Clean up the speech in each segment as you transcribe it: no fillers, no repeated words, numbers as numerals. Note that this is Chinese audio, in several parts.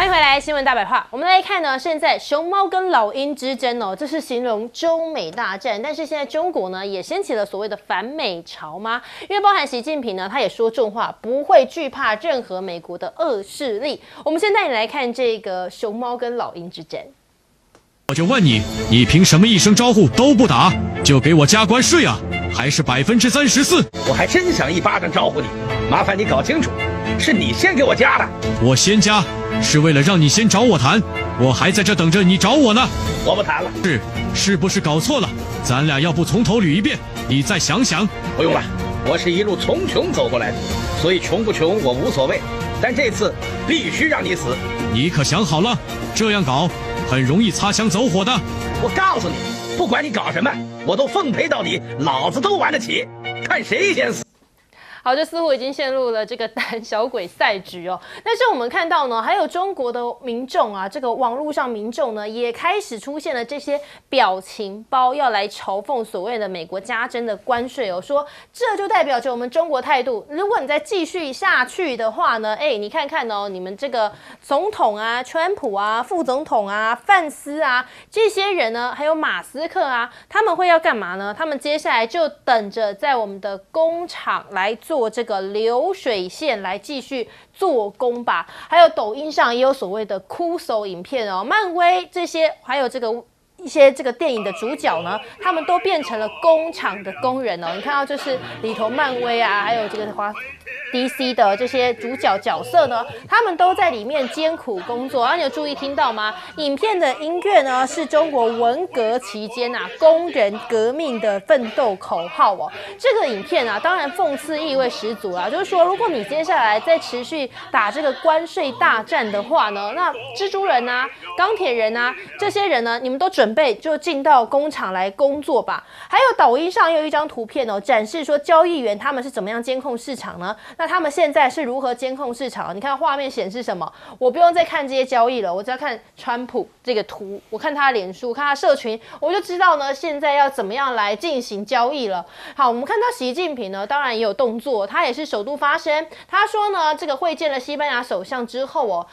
欢迎回来，新闻大白话。我们来看呢，现在熊猫跟老鹰之争哦，这是形容中美大战。但是现在中国呢，也掀起了所谓的反美潮吗？因为包含习近平呢，他也说重话，不会惧怕任何美国的恶势力。我们先带你来看这个熊猫跟老鹰之争。我就问你，你凭什么一声招呼都不打，就给我加关税啊？还是34%？我还真想一巴掌招呼你，麻烦你搞清楚，是你先给我加的。我先加，是为了让你先找我谈，我还在这等着你找我呢。我不谈了。是不是搞错了？咱俩要不从头捋一遍，你再想想。不用了，我是一路从穷走过来的，所以穷不穷我无所谓，但这次必须让你死。你可想好了？这样搞很容易擦枪走火的。我告诉你，不管你搞什么，我都奉陪到底，老子都玩得起，看谁先死。好，这似乎已经陷入了这个胆小鬼赛局哦。但是我们看到呢，还有中国的民众啊，这个网络上民众呢，也开始出现了这些表情包，要来嘲讽所谓的美国加征的关税哦，说这就代表着我们中国态度。如果你再继续下去的话呢，你看看哦，你们这个总统啊、川普啊、副总统啊、范斯啊这些人呢，还有马斯克啊，他们会要干嘛呢？他们接下来就等着在我们的工厂来做这个流水线来继续做工吧。还有抖音上也有所谓的哭手影片哦，漫威这些还有这个一些这个电影的主角呢，他们都变成了工厂的工人哦。你看到就是里头漫威啊，还有这个DC 的这些主角角色呢，他们都在里面艰苦工作。你有注意听到吗？影片的音乐呢，是中国文革期间工人革命的奋斗口号哦。这个影片当然讽刺意味十足啦，就是说，如果你接下来再持续打这个关税大战的话呢，那蜘蛛人啊、钢铁人啊这些人呢，你们都准备就进到工厂来工作吧。还有抖音上有一张图片哦，展示说交易员他们是怎么样监控市场呢？那他们现在是如何监控市场？你看画面显示什么？我不用再看这些交易了，我只要看川普这个图，我看他的脸书，看他社群，我就知道呢现在要怎么样来进行交易了。好，我们看到习近平呢，当然也有动作，他也是首度发声，他说呢，这个会见了西班牙首相之后哦，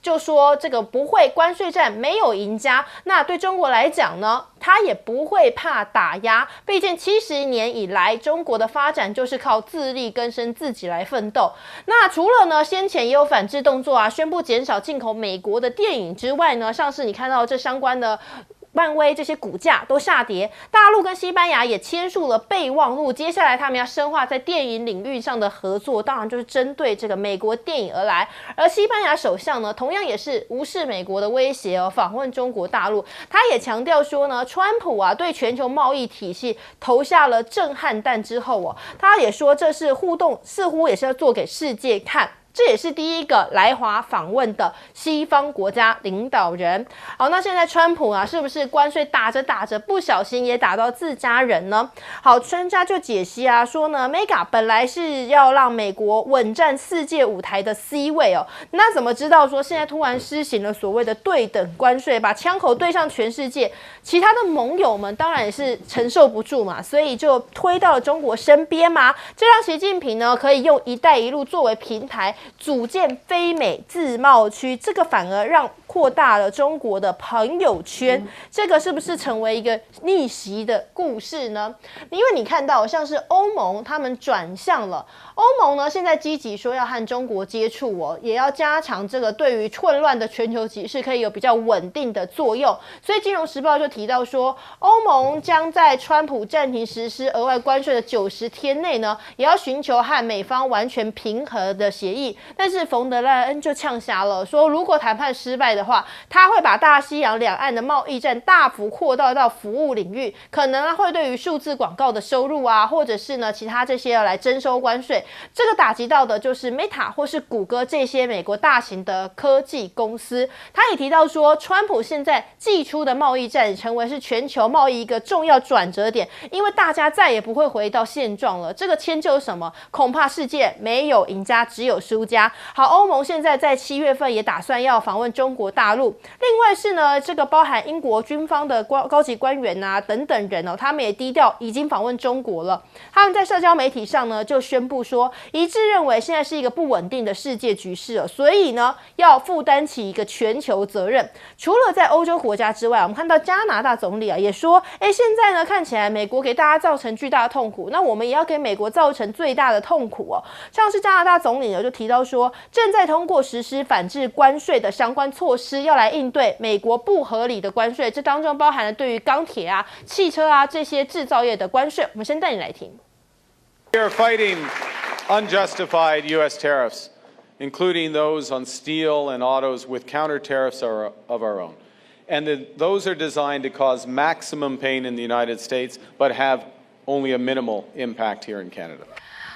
就说这个不会关税战没有赢家，那对中国来讲呢，他也不会怕打压，毕竟70年以来中国的发展就是靠自力更生，自己来奋斗。那除了呢先前也有反制动作啊，宣布减少进口美国的电影之外呢，像是你看到这相关的漫威这些股价都下跌，大陆跟西班牙也签署了备忘录，接下来他们要深化在电影领域上的合作，当然就是针对这个美国电影而来。而西班牙首相呢，同样也是无视美国的威胁哦，访问中国大陆。他也强调说呢，川普对全球贸易体系投下了震撼弹之后哦，他也说这是互动，似乎也是要做给世界看。这也是第一个来华访问的西方国家领导人。好，那现在川普是不是关税打着打着不小心也打到自家人呢？好，专家就解析说呢 ，Mega 本来是要让美国稳占世界舞台的 C 位哦，那怎么知道说现在突然施行了所谓的对等关税，把枪口对上全世界，其他的盟友们当然也是承受不住嘛，所以就推到了中国身边嘛，这让习近平呢可以用一带一路作为平台，组建非美自贸区，这个反而让扩大了中国的朋友圈，这个是不是成为一个逆袭的故事呢？因为你看到像是欧盟他们转向了，欧盟呢现在积极说要和中国接触哦，也要加强这个对于混乱的全球局势可以有比较稳定的作用。所以《金融时报》就提到说，欧盟将在川普暂停实施额外关税的90天内呢，也要寻求和美方完全平衡的协议。但是冯德莱恩就呛瞎了，说如果谈判失败的话，他会把大西洋两岸的贸易战大幅扩大到服务领域，可能会对于数字广告的收入或者是呢其他这些要来征收关税。这个打击到的就是 Meta 或是谷歌这些美国大型的科技公司。他也提到说，川普现在祭出的贸易战成为是全球贸易一个重要转折点，因为大家再也不会回到现状了。这个迁就什么？恐怕世界没有赢家，只有输家。好，欧盟现在在7月份也打算要访问中国国大陆。另外是呢，这个包含英国军方的高级官员啊等等人哦，他们也低调已经访问中国了。他们在社交媒体上呢就宣布说，一致认为现在是一个不稳定的世界局势了，所以呢要负担起一个全球责任。除了在欧洲国家之外，我们看到加拿大总理啊也说，现在呢看起来美国给大家造成巨大的痛苦，那我们也要给美国造成最大的痛苦哦。像是加拿大总理呢就提到说，正在通过实施反制关税的相关措施，要来应对美国不合理的关税，这当中包含了对于钢铁啊、汽车啊这些制造业的关税。我们先带你来听。We are fighting unjustified U.S. tariffs, including those on steel and autos with counter tariffs of our own. And those are designed to cause maximum pain in the United States, but have only a minimal impact here in Canada.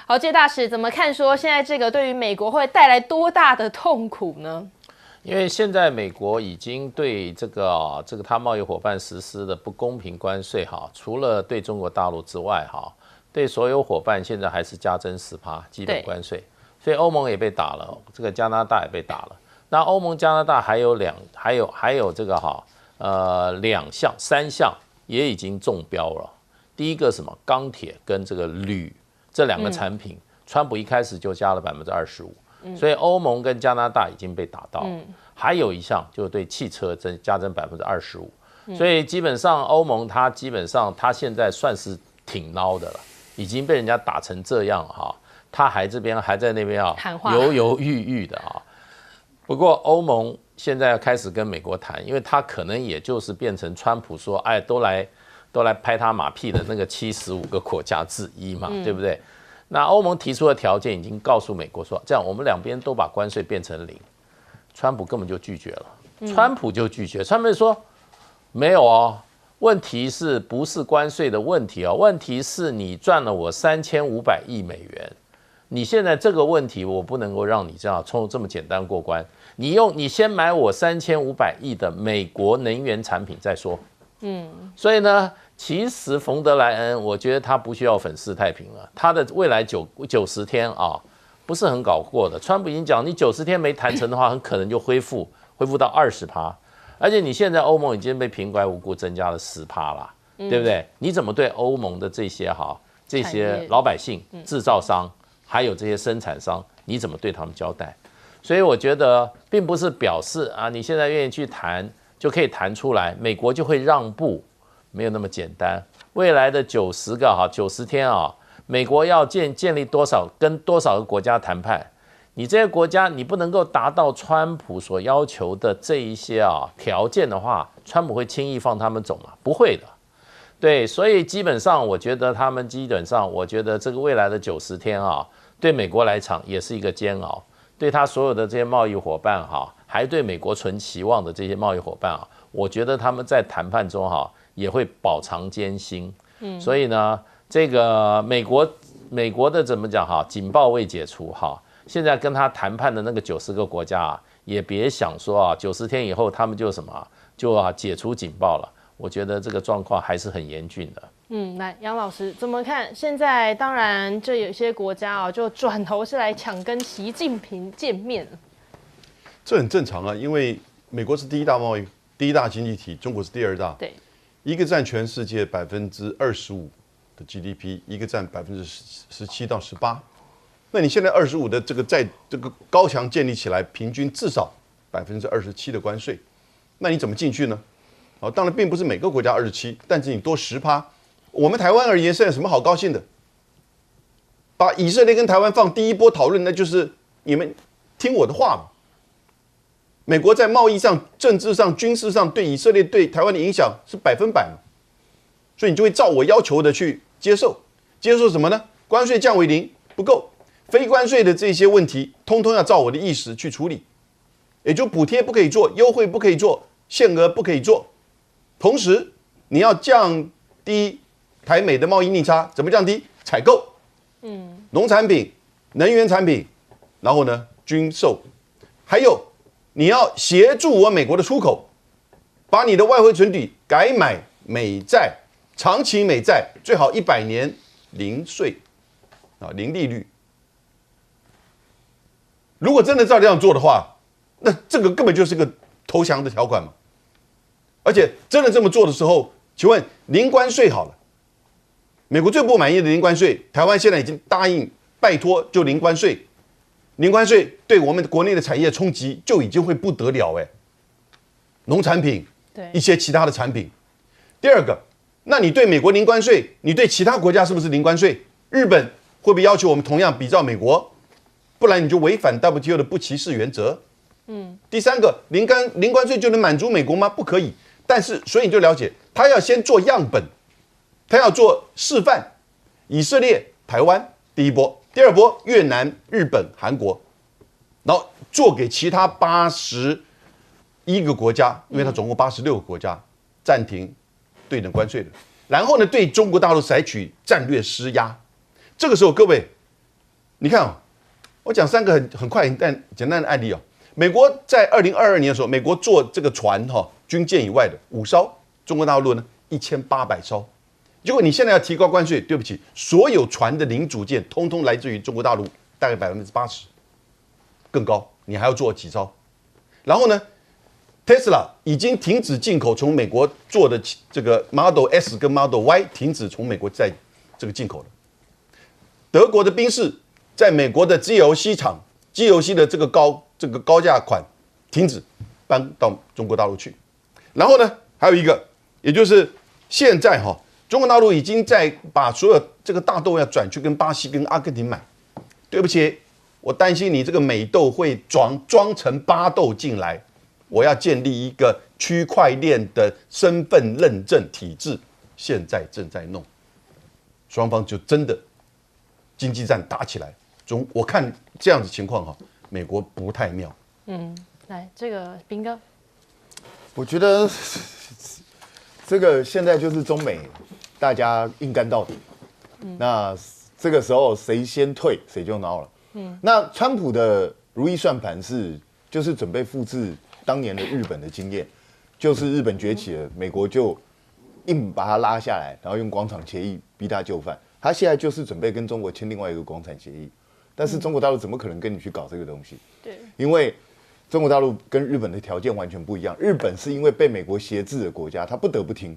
好，介大使怎么看说现在这个对于美国会带来多大的痛苦呢？因为现在美国已经对这个他贸易伙伴实施的不公平关税除了对中国大陆之外对所有伙伴现在还是加征10%基本关税，所以欧盟也被打了，这个加拿大也被打了。那欧盟、加拿大还有这个3项也已经中标了。第一个什么钢铁跟这个铝这2个产品，川普一开始就加了25%，所以欧盟跟加拿大已经被打到。还有一项就是对汽车加征25%，所以基本上欧盟它现在算是挺孬的了，已经被人家打成这样他还在那边犹犹豫豫的不过欧盟现在要开始跟美国谈，因为他可能也就是变成川普说，都来拍他马屁的那个75个国家之一嘛，对不对？那欧盟提出的条件已经告诉美国说，这样我们两边都把关税变成0，川普根本就拒绝了。川普就说没有问题是不是关税的问题问题是你赚了我3500亿美元。你现在这个问题，我不能够让你这样这么简单过关。你先买我3500亿的美国能源产品再说。所以呢，其实冯德莱恩，我觉得他不需要粉饰太平了。他的未来90天不是很搞过的。川普已经讲，你90天没谈成的话，很可能就恢复到20%。而且你现在欧盟已经被平白无故增加了10%了，对不对？你怎么对欧盟的这些老百姓、制造商？还有这些生产商，你怎么对他们交代？所以我觉得并不是表示你现在愿意去谈就可以谈出来，美国就会让步，没有那么简单。未来的90天美国要建立跟多少个国家谈判？你这些国家你不能够达到川普所要求的这一些条件的话，川普会轻易放他们走吗？不会的。对，所以基本上我觉得这个未来的90天对美国来讲也是一个煎熬，对他所有的这些贸易伙伴还对美国存期望的这些贸易伙伴我觉得他们在谈判中也会饱尝艰辛。所以呢，这个美国的怎么讲警报未解除现在跟他谈判的那个90个国家也别想说90天以后他们就解除警报了。我觉得这个状况还是很严峻的。来，杨老师怎么看？现在当然，这有些国家就转头是来抢跟习近平见面。这很正常因为美国是第一大贸易、第一大经济体，中国是第2大。对，一个占全世界25%的 GDP， 一个占17%到18%。那你现在25%的在这个高墙建立起来，平均至少27%的关税，那你怎么进去呢？当然并不是每个国家27%，但是你多10%。我们台湾而言，现在有什么好高兴的？把以色列跟台湾放第一波讨论，那就是你们听我的话嘛。美国在贸易上、政治上、军事上对以色列、对台湾的影响是100%嘛，所以你就会照我要求的去接受。接受什么呢？关税降为0不够，非关税的这些问题，通通要照我的意思去处理。也就补贴不可以做，优惠不可以做，限额不可以做。同时，你要降低台美的贸易逆差，怎么降低？采购，农产品、能源产品，然后呢，军售，还有你要协助我美国的出口，把你的外汇存底改买美债，长期美债，最好100年零税零利率。如果真的照这样做的话，那这个根本就是个投降的条款吗？而且真的这么做的时候，请问零关税好了，美国最不满意的零关税，台湾现在已经答应拜托就零关税，零关税对我们国内的产业冲击就已经会不得了农产品，对一些其他的产品。第二个，那你对美国零关税，你对其他国家是不是零关税？日本会不会要求我们同样比照美国？不然你就违反 WTO 的不歧视原则。第三个，零关税就能满足美国吗？不可以。但是，所以你就了解，他要先做样本，他要做示范。以色列、台湾第一波，第二波越南、日本、韩国，然后做给其他81个国家，因为它总共86个国家暂停对等关税的。然后呢，对中国大陆采取战略施压。这个时候，各位，你看我讲3个很快但简单的案例美国在2022年的时候，美国做这个船军舰以外的5艘，中国大陆呢1800艘。结果你现在要提高关税，对不起，所有船的零组件通通来自于中国大陆，大概80%，更高，你还要做几艘？然后呢 ，Tesla 已经停止进口从美国做的这个 Model S 跟 Model Y 停止从美国在这个进口了。德国的宾士在美国的 GLC 厂 ，GLC 的这个高价款停止搬到中国大陆去。然后呢，还有一个，也就是现在中国大陆已经在把所有这个大豆要转去跟巴西跟阿根廷买。对不起，我担心你这个美豆会装成巴豆进来，我要建立一个区块链的身份认证体制，现在正在弄，双方就真的经济战打起来。我看这样子情况美国不太妙。来，这个彬哥，我觉得这个现在就是中美大家硬干到底，那这个时候谁先退谁就孬了。那川普的如意算盘就是准备复制当年的日本的经验，就是日本崛起了，美国就硬把他拉下来，然后用广场协议逼他就范。他现在就是准备跟中国签另外一个广场协议，但是中国大陆怎么可能跟你去搞这个东西？对，因为中国大陆跟日本的条件完全不一样。日本是因为被美国挟制的国家，他不得不听。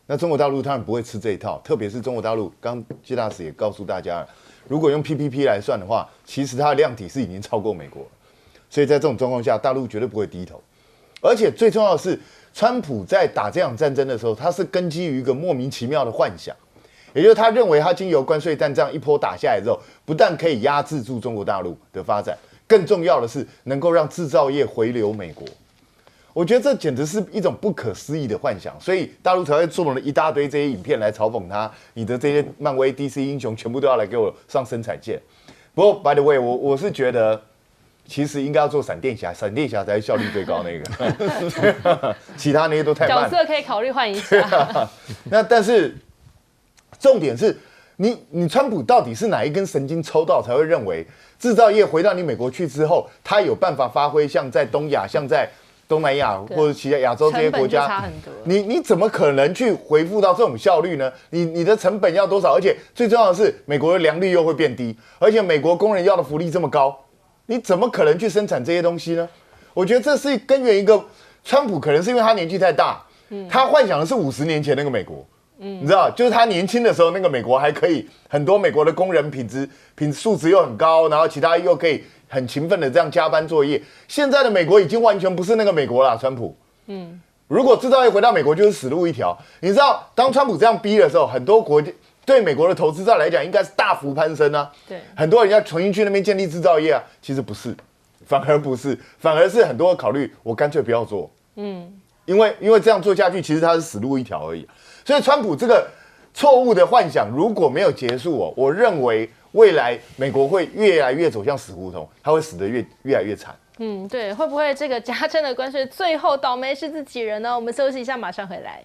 那中国大陆当然不会吃这一套，特别是中国大陆，刚谢大使也告诉大家，如果用 PPP 来算的话，其实它的量体是已经超过美国了。所以在这种状况下，大陆绝对不会低头。而且最重要的是，川普在打这场战争的时候，他是根基于一个莫名其妙的幻想。也就是他认为他经由关税战这样一波打下来之后，不但可以压制住中国大陆的发展，更重要的是能够让制造业回流美国。我觉得这简直是一种不可思议的幻想，所以大陆才会做了一大堆这些影片来嘲讽他，你的这些漫威 DC 英雄全部都要来给我上生产线。不过 by the way， 我是觉得其实应该要做闪电侠，闪电侠才是效率最高那个，其他那些都太慢了。角色可以考虑换一下。那但是重点是你川普到底是哪一根神经抽到才会认为制造业回到你美国去之后，他有办法发挥像在东亚、像在东南亚或者其他亚洲这些国家，差很多。你怎么可能去回复到这种效率呢？你的成本要多少？而且最重要的是，美国的良率又会变低，而且美国工人要的福利这么高，你怎么可能去生产这些东西呢？我觉得这是根源一个，川普可能是因为他年纪太大，他幻想的是50年前那个美国。你知道，就是他年轻的时候，那个美国还可以很多美国的工人素质又很高，然后其他又可以很勤奋的这样加班作业。现在的美国已经完全不是那个美国了，川普。如果制造业回到美国就是死路一条。你知道，当川普这样逼的时候，很多国家对美国的投资照来讲应该是大幅攀升啊。对，很多人要重新去那边建立制造业啊，其实不是，反而不是，反而是很多考虑我干脆不要做。因为这样做下去，其实它是死路一条而已。所以川普这个错误的幻想如果没有结束我认为未来美国会越来越走向死胡同，它会死得越来越惨。对，会不会这个加征的关税最后倒霉是自己人呢？我们休息一下，马上回来。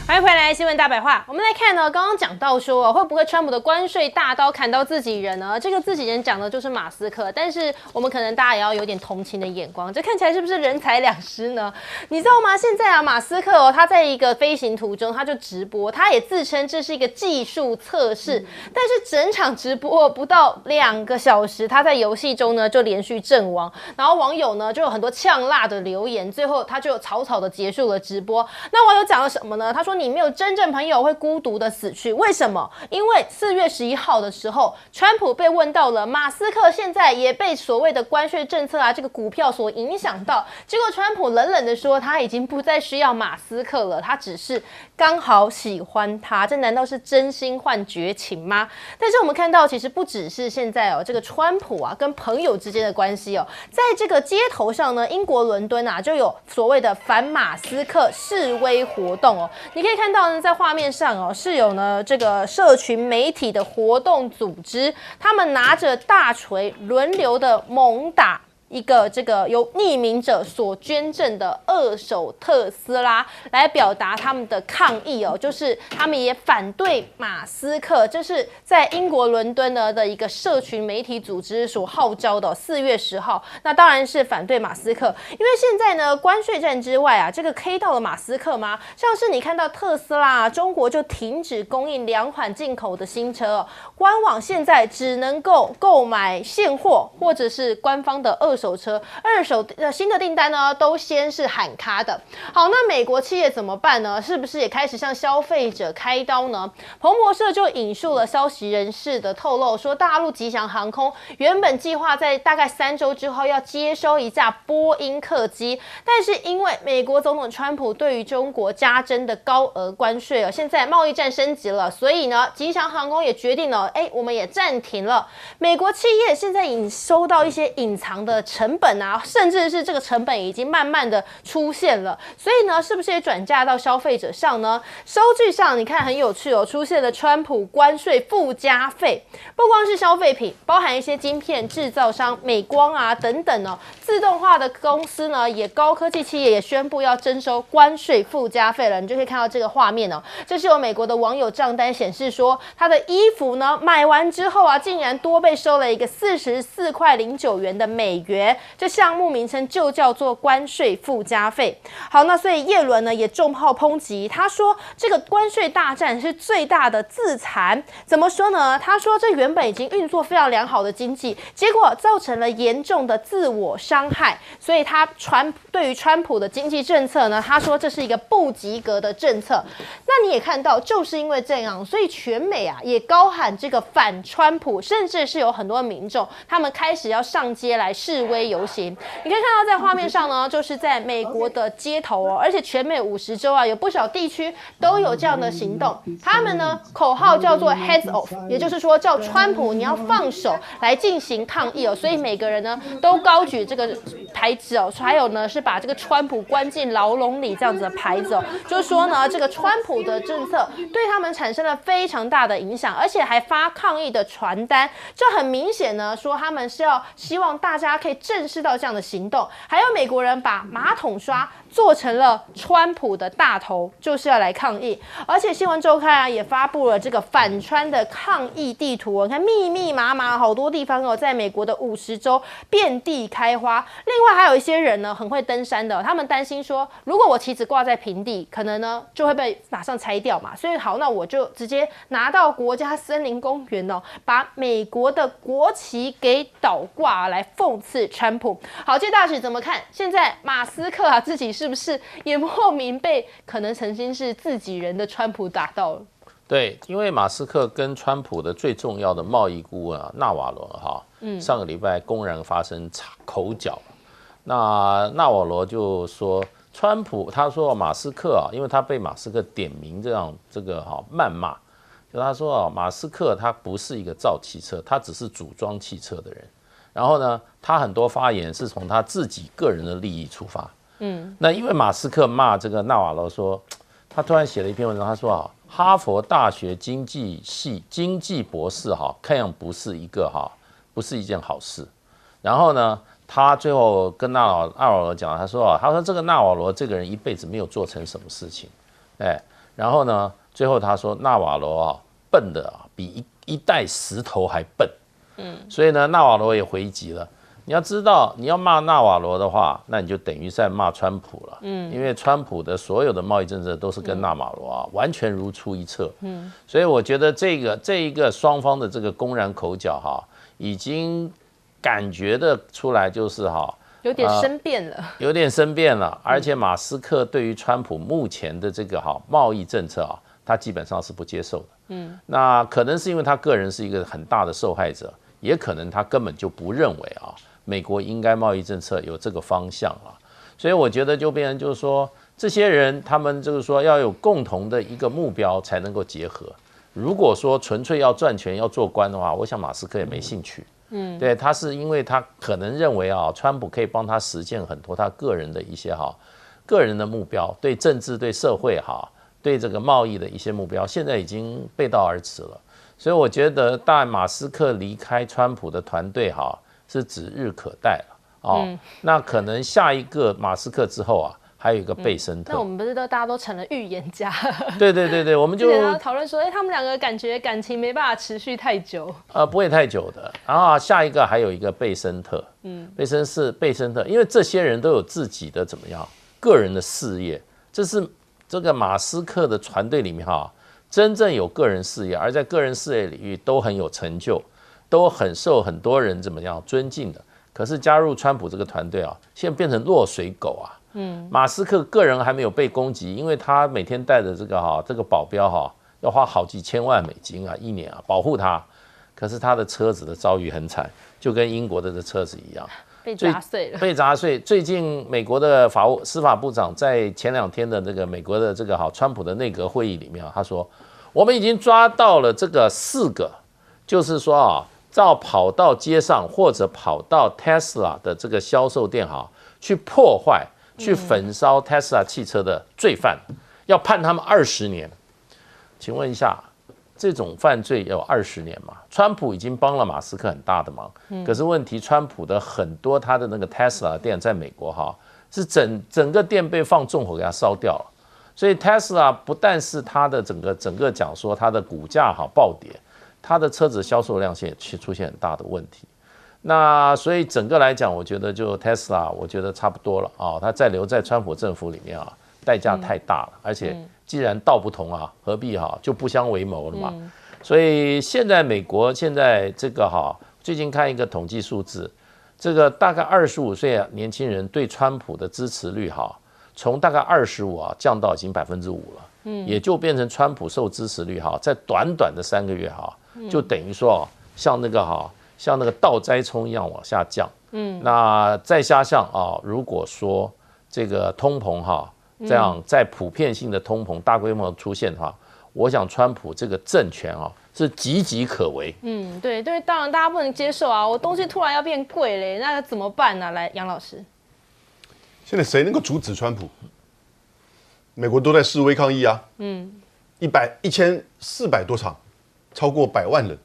欢迎回来，来新闻大白话，我们来看呢，刚刚讲到说会不会川普的关税大刀砍到自己人呢？这个自己人讲的就是马斯克，但是我们可能大家也要有点同情的眼光，这看起来是不是人财两失呢？你知道吗？现在啊，马斯克他在一个飞行途中他就直播，他也自称这是一个技术测试，但是整场直播不到2个小时，他在游戏中呢就连续阵亡，然后网友呢就有很多呛辣的留言，最后他就草草的结束了直播。那网友讲了什么呢？他说：“你没有真正朋友会孤独的死去，为什么？因为4月11号的时候，川普被问到了马斯克现在也被所谓的关税政策啊这个股票所影响到，结果川普冷冷的说他已经不再需要马斯克了，他只是刚好喜欢他，这难道是真心换绝情吗？但是我们看到，其实不只是现在这个川普啊跟朋友之间的关系在这个街头上呢，英国伦敦啊就有所谓的反马斯克示威活动你可以看到呢，在画面上是有呢这个社群媒体的活动组织，他们拿着大锤轮流的猛打一个这个由匿名者所捐赠的2手特斯拉，来表达他们的抗议就是他们也反对马斯克，这是在英国伦敦呢的一个社群媒体组织所号召的4月10号，那当然是反对马斯克，因为现在呢关税战之外啊，这个 K 到了马斯克吗？像是你看到特斯拉中国就停止供应2款进口的新车官网现在只能够购买现货或者是官方的2手车，2手新的订单呢都先是喊卡的。好，那美国企业怎么办呢？是不是也开始向消费者开刀呢？彭博社就引述了消息人士的透露说，大陆吉祥航空原本计划在大概3周之后要接收一架波音客机，但是因为美国总统川普对于中国加征的高额关税现在贸易战升级了，所以呢吉祥航空也决定了我们也暂停了。美国企业现在已经收到一些隐藏的成本甚至是这个成本已经慢慢的出现了，所以呢是不是也转嫁到消费者上呢？收据上你看很有趣出现了川普关税附加费，不光是消费品，包含一些晶片制造商美光等等自动化的公司呢，也高科技企业也宣布要征收关税附加费了。你就可以看到这个画面这是有美国的网友账单显示说，他的衣服呢买完之后竟然多被收了一个44.09的美元，这项目名称就叫做关税附加费。好，那所以叶伦呢也重炮抨击，他说这个关税大战是最大的自残。怎么说呢？他说这原本已经运作非常良好的经济，结果造成了严重的自我伤害，所以他对于川普的经济政策呢，他说这是一个不及格的政策。那你也看到，就是因为这样，所以全美也高喊这个反川普，甚至是有很多民众他们开始要上街来示威游行。你可以看到在画面上呢，就是在美国的街头而且全美50州有不少地区都有这样的行动。他们呢口号叫做 Heads Off， 也就是说叫川普你要放手来进行抗议所以每个人呢都高举这个牌子还有呢是把这个川普关进牢笼里这样子的牌子就是说呢这个川普的政策对他们产生了非常大的影响，而且还发抗议的传单，这很明显呢说他们是要希望大家可以正视到这样的行动。还有美国人把马桶刷做成了川普的大头，就是要来抗议。而且新闻周刊也发布了这个反川的抗议地图你看密密麻麻好多地方在美国的50州遍地开花。另外还有一些人呢很会登山的他们担心说，如果我旗子挂在平地，可能呢就会被马上拆掉嘛，所以好，那我就直接拿到国家森林公园把美国的国旗给倒挂来讽刺川普。好，这大使怎么看？现在马斯克自己是不是也莫名被可能曾经是自己人的川普打到了？对，因为马斯克跟川普的最重要的贸易顾问纳瓦罗上个礼拜公然发生口角。那纳瓦罗就说，川普他说马斯克因为他被马斯克点名这个谩骂，就他说马斯克他不是一个造汽车，他只是组装汽车的人。然后呢，他很多发言是从他自己个人的利益出发。那因为马斯克骂这个纳瓦罗说，他突然写了一篇文章，他说哈佛大学经济系经济博士看样不是一件好事。然后呢，他最后跟纳瓦罗讲，他说这个纳瓦罗这个人一辈子没有做成什么事情，然后呢，最后他说纳瓦罗啊笨的比一袋石头还笨，所以呢纳瓦罗也回击了。你要知道，你要骂纳瓦罗的话，那你就等于在骂川普了。因为川普的所有的贸易政策都是跟纳瓦罗完全如出一辙。所以我觉得这一个双方的这个公然口角已经感觉得出来，就是有点生变了，有点生变了。而且马斯克对于川普目前的这个贸易政策他基本上是不接受的。那可能是因为他个人是一个很大的受害者，也可能他根本就不认为美国应该贸易政策有这个方向了。所以我觉得就变成就是说，这些人他们就是说要有共同的一个目标才能够结合。如果说纯粹要赚钱要做官的话，我想马斯克也没兴趣。对，他是因为他可能认为川普可以帮他实现很多他个人的一些个人的目标，对政治、对社会对这个贸易的一些目标，现在已经背道而驰了。所以我觉得，当然马斯克离开川普的团队是指日可待了那可能下一个马斯克之后还有一个贝森特。那我们不是大家都成了预言家？对，我们就讨论说，他们两个感觉感情没办法持续太久。不会太久的。然后下一个还有一个贝森特，贝森特，因为这些人都有自己的怎么样个人的事业，这是这个马斯克的团队里面真正有个人事业，而在个人事业领域都很有成就，都很受很多人怎么样尊敬的。可是加入川普这个团队现在变成落水狗马斯克个人还没有被攻击，因为他每天带着这个保镖要花好几千万美金一年保护他。可是他的车子的遭遇很惨，就跟英国的这车子一样，被砸碎了。被砸碎。最近美国的司法部长在前2天的这个美国的这个川普的内阁会议里面他说，我们已经抓到了这个4个，就是说照跑到街上或者跑到 Tesla 的这个销售店去破坏、去焚烧 Tesla 汽车的罪犯，要判他们20年。请问一下，这种犯罪有20年吗？川普已经帮了马斯克很大的忙，可是问题，川普的很多他的那个 Tesla 店在美国是整个店被放纵火给他烧掉了。所以 Tesla 不但是它的整个讲说它的股价暴跌，它的车子销售量也出现很大的问题。那所以整个来讲，我觉得就 Tesla 我觉得差不多了它再留在川普政府里面代价太大了，而且既然道不同何必就不相为谋了嘛。所以现在美国现在这个最近看一个统计数字，这个大概25岁年轻人对川普的支持率从大概25降到已经5%了，也就变成川普受支持率在短短的3个月就等于说像那个倒栽葱一样往下降。那再加上如果说这个通膨这样在普遍性的通膨大规模出现的话，我想川普这个政权是岌岌可危。对，当然大家不能接受我东西突然要变贵嘞，那怎么办呢？来，杨老师。现在谁能够阻止川普？美国都在示威抗议1400多场，超过100万人，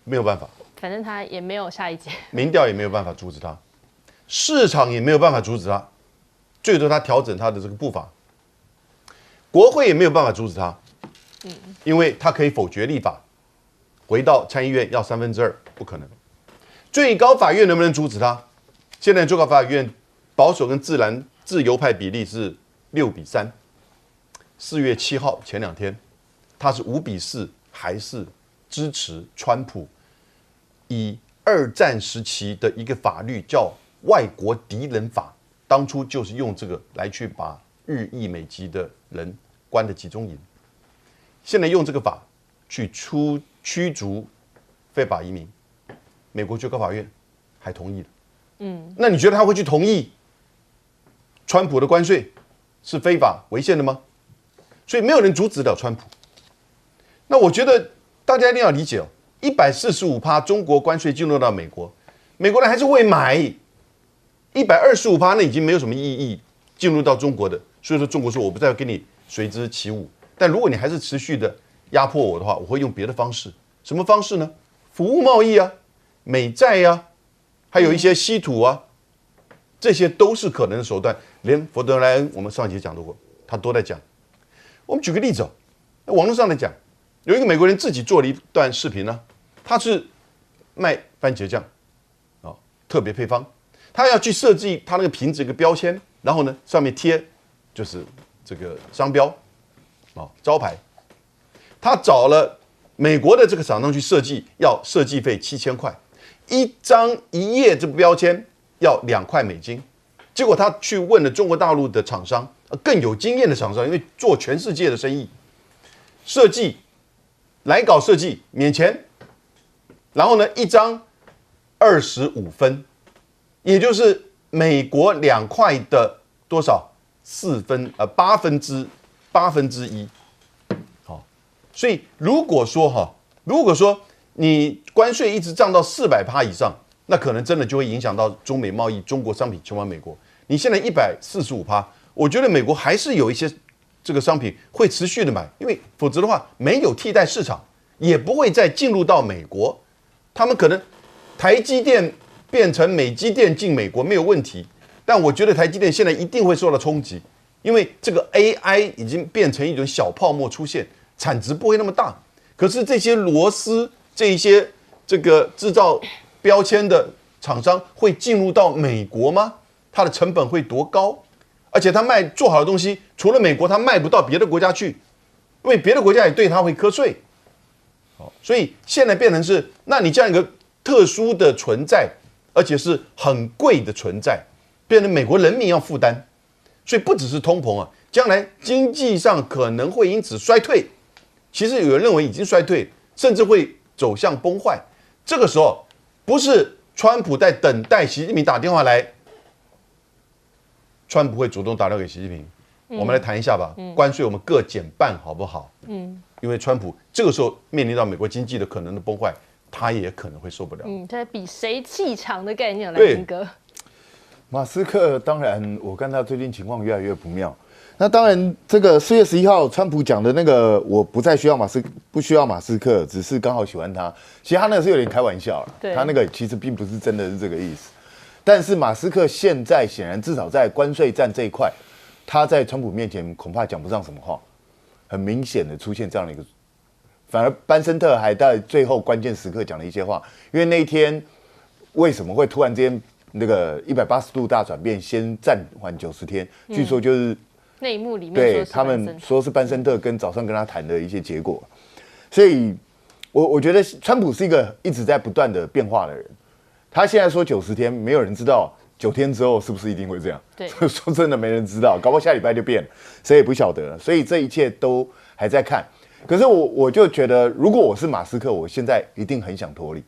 没有办法。反正他也没有下一届，民调也没有办法阻止他，市场也没有办法阻止他，最多他调整他的这个步伐，国会也没有办法阻止他，因为他可以否决立法，回到参议院要2/3，不可能。最高法院能不能阻止他？现在最高法院保守跟自由派比例是6:3。4月7号前2天，他是5:4，还是支持川普以2战时期的一个法律叫外国敌人法，当初就是用这个来去把日裔美籍的人关的集中营，现在用这个法去驱逐非法移民，美国最高法院还同意了。那你觉得他会去同意川普的关税是非法违宪的吗？所以没有人阻止了川普。那我觉得大家一定要理解145%中国关税进入到美国，美国人还是会买。125%那已经没有什么意义进入到中国的，所以说中国说我不再跟你随之起舞，但如果你还是持续的压迫我的话，我会用别的方式。什么方式呢？服务贸易美债还有一些稀土这些都是可能的手段。连佛德莱恩我们上集讲到过，他都在讲，我们举个例子哦，网络上来讲，有一个美国人自己做了一段视频呢，他是卖番茄酱，哦，特别配方，他要去设计他那个瓶子一个标签，然后呢上面贴就是这个商标，哦，招牌，他找了美国的这个厂商去设计，要设计费7000块，一页这个标签要2块美金。结果他去问了中国大陆的厂商，更有经验的厂商，因为做全世界的生意，设计来稿设计免钱，然后呢一张25分，也就是美国2块的多少8分之1。好，所以如果说你关税一直涨到400%以上，那可能真的就会影响到中美贸易，中国商品前往美国。你现在145%，我觉得美国还是有一些这个商品会持续的买，因为否则的话没有替代市场，也不会再进入到美国。他们可能台积电变成美积电进美国没有问题，但我觉得台积电现在一定会受到冲击，因为这个 AI 已经变成一种小泡沫出现，产值不会那么大。可是这些螺丝，这些这个制造标签的厂商会进入到美国吗？它的成本会多高？而且它做好的东西，除了美国，它卖不到别的国家去，因为别的国家也对它会课税。所以现在变成是，那你这样一个特殊的存在，而且是很贵的存在，变成美国人民要负担。所以不只是通膨啊，将来经济上可能会因此衰退。其实有人认为已经衰退，甚至会走向崩坏。这个时候，不是川普在等待习近平打电话来，川普会主动打电话给习近平，我们来谈一下吧，关税我们各减半好不好？因为川普这个时候面临到美国经济的可能的崩坏，他也可能会受不了。在比谁气场的概念来听歌。马斯克当然，我看他最近情况越来越不妙。那当然，这个4月11号，川普讲的那个，我不需要马斯克，只是刚好喜欢他。其实他那个是有点开玩笑了，他那个其实并不是真的是这个意思。但是马斯克现在显然至少在关税战这一块，他在川普面前恐怕讲不上什么话，很明显的出现这样的一个，反而班森特还在最后关键时刻讲了一些话，因为那一天为什么会突然之间那个180度大转变，先暂缓90天，据说就是内幕里面对他们说是班森特跟早上跟他谈的一些结果，所以我觉得川普是一个一直在不断的变化的人。他现在说90天，没有人知道9天之后是不是一定会这样。对，说真的没人知道，搞不好下礼拜就变了，谁也不晓得了。所以这一切都还在看。可是我就觉得，如果我是马斯克，我现在一定很想脱离，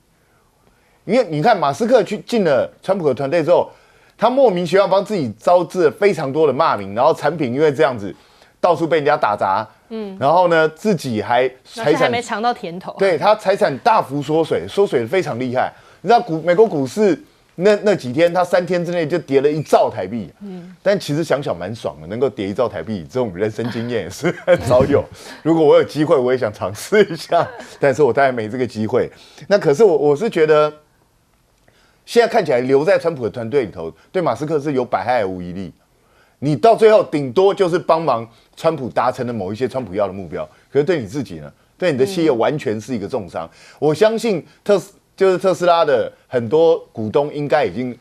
因为你看马斯克去进了川普的团队之后，他莫名其妙帮自己招致了非常多的骂名，然后产品因为这样子到处被人家打砸，然后呢自己还财产还没尝到甜头，对他财产大幅缩水的非常厉害。你知道美国股市那几天，他3天之内就跌了1兆台币，但其实想想蛮爽的，能够跌1兆台币，这种人生经验也是很少有。如果我有机会，我也想尝试一下，但是我当然没这个机会。那可是我是觉得，现在看起来留在川普的团队里头，对马斯克是有百害而无一利。你到最后顶多就是帮忙川普达成了某一些川普要的目标，可是对你自己呢，对你的企业完全是一个重伤。我相信特斯拉的很多股东应该已经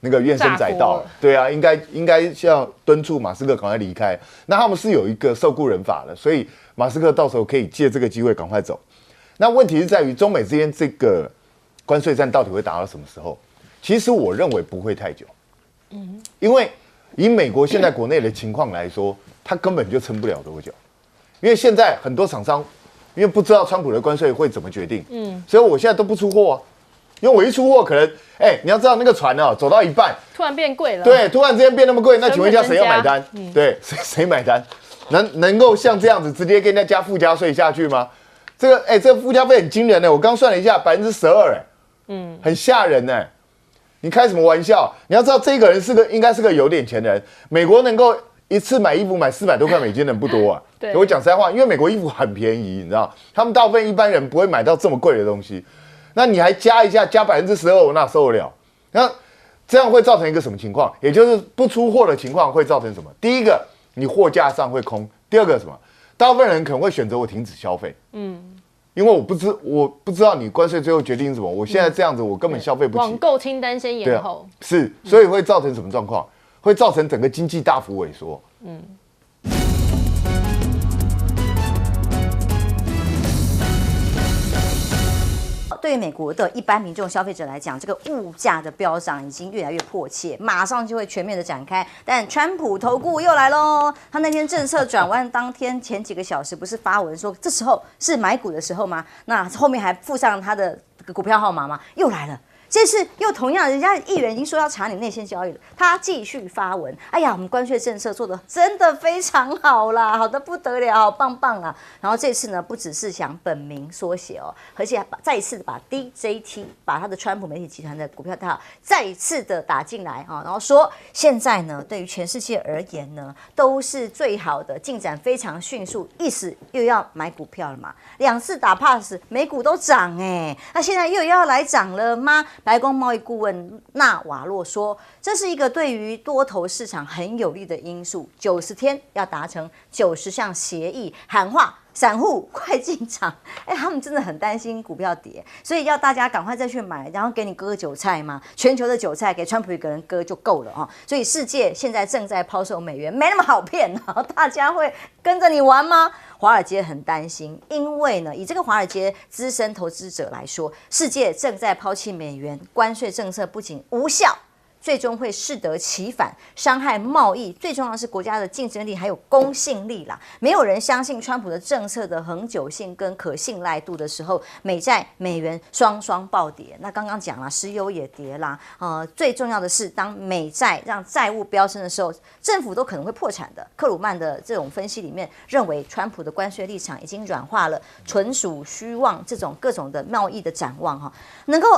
那个怨声载道了，对啊，应该要敦促马斯克赶快离开。那他们是有一个受雇人法的，所以马斯克到时候可以借这个机会赶快走。那问题是在于中美之间这个关税战到底会打到什么时候？其实我认为不会太久，因为以美国现在国内的情况来说，它根本就撑不了多久，因为现在很多厂商。因为不知道川普的关税会怎么决定，所以我现在都不出货啊，因为我一出货可能，你要知道那个船啊走到一半，突然变贵了，对，突然之间变那么贵，那请问一下谁要买单？对，谁买单？能够像这样子直接给人家加附加税下去吗？这个附加费很惊人的，我刚算了一下，12%，很吓人呢。你开什么玩笑？你要知道这个人应该是个有点钱的人，美国能够一次买衣服买400多块美金的人不多啊。对，我讲实在话，因为美国衣服很便宜，你知道，他们大部分一般人不会买到这么贵的东西。那你还加一下，加12%，我哪受得了？那这样会造成一个什么情况？也就是不出货的情况会造成什么？第一个，你货架上会空；第二个什么？大部分人可能会选择我停止消费，因为我不知道你关税最后决定是什么，我现在这样子我根本消费不起。网购清单先延后，是，所以会造成什么状况？会造成整个经济大幅萎缩。对于美国的一般民众消费者来讲，这个物价的飙涨已经越来越迫切，马上就会全面的展开。但川普投顾又来喽，他那天政策转弯当天前几个小时不是发文说这时候是买股的时候吗？那后面还附上他的股票号码吗？又来了。这次又同样，人家议员已经说要查你内线交易了，他继续发文。哎呀，我们关税政策做的真的非常好啦，好的不得了，好棒棒啊！然后这次呢，不只是想本名缩写哦，而且再一次把 DJT 把他的川普媒体集团的股票套再一次的打进来啊，然后说现在呢，对于全世界而言呢，都是最好的，进展非常迅速，意思又要买股票了嘛，2次打 pass， 美股都涨哎，那现在又要来涨了吗？白宫贸易顾问纳瓦洛说，这是一个对于多头市场很有利的因素。90天要达成90项协议，喊话散户快进场。他们真的很担心股票跌，所以要大家赶快再去买，然后给你割韭菜嘛。全球的韭菜给川普一个人割就够了啊。所以世界现在正在抛售美元，没那么好骗啊，大家会跟着你玩吗？华尔街很担心，因为呢，以这个华尔街资深投资者来说，世界正在抛弃美元，关税政策不仅无效，最终会适得其反，伤害贸易。最重要的是国家的竞争力还有公信力啦。没有人相信川普的政策的恒久性跟可信赖度的时候，美债美元双双暴跌。那刚刚讲了，石油也跌啦。最重要的是，当美债让债务飙升的时候，政府都可能会破产的。克鲁曼的这种分析里面认为，川普的关税立场已经软化了，纯属虚妄。这种各种的贸易的展望哈，能够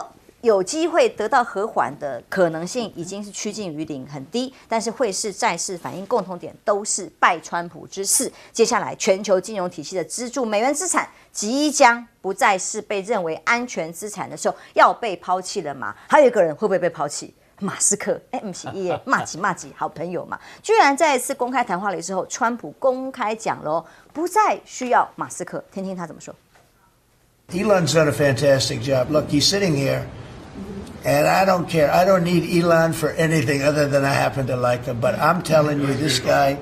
有机会得到和缓的可能性已经是趋近于零，很低。但是汇市、债市反映共同点都是拜川普之赐。接下来，全球金融体系的支柱美元资产即将不再是被认为安全资产的时候，要被抛弃了嘛？还有一个人会不会被抛弃？马斯克，不是耶，骂几好朋友嘛，居然在一次公开谈话的时候，川普公开讲了，不再需要马斯克，听听他怎么说。Elon's done a fantastic job. Look, he's sitting here, and I don't care. I don't need Elon for anything other than I happen to like him. But I'm telling you, this guy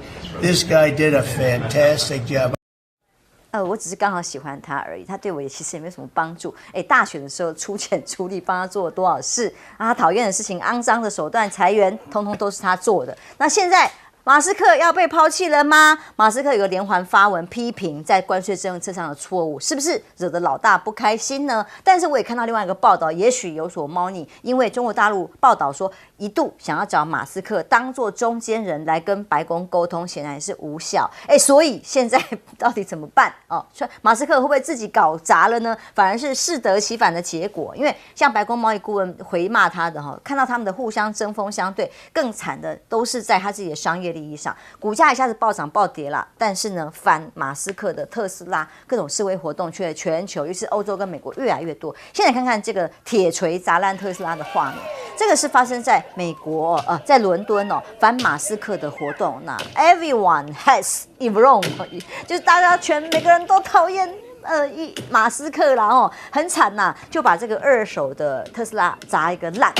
did a fantastic job. 我只是刚好喜欢他而已，他对我也其实也没有什么帮助。大选的时候出钱出力帮他做了多少事啊？他讨厌的事情、肮脏的手段、裁员，通通都是他做的。那现在马斯克要被抛弃了吗？马斯克有个连环发文批评在关税政策上的错误，是不是惹得老大不开心呢？但是我也看到另外一个报道，也许有所猫腻，因为中国大陆报道说，一度想要找马斯克当做中间人来跟白宫沟通，显然也是无效。所以现在到底怎么办？马斯克会不会自己搞砸了呢？反而是适得其反的结果。因为像白宫贸易顾问回骂他的看到他们的互相针锋相对，更惨的都是在他自己的商业利益上，股价一下子暴涨暴跌啦。但是呢，反马斯克的特斯拉各种示威活动却全球，尤其是欧洲跟美国越来越多。现在看看这个铁锤砸烂特斯拉的画面，这个是发生在美国在伦敦反马斯克的活动。那 everyone has it wrong， 就是大家每个人都讨厌马斯克啦很惨呐，就把这个二手的特斯拉砸一个烂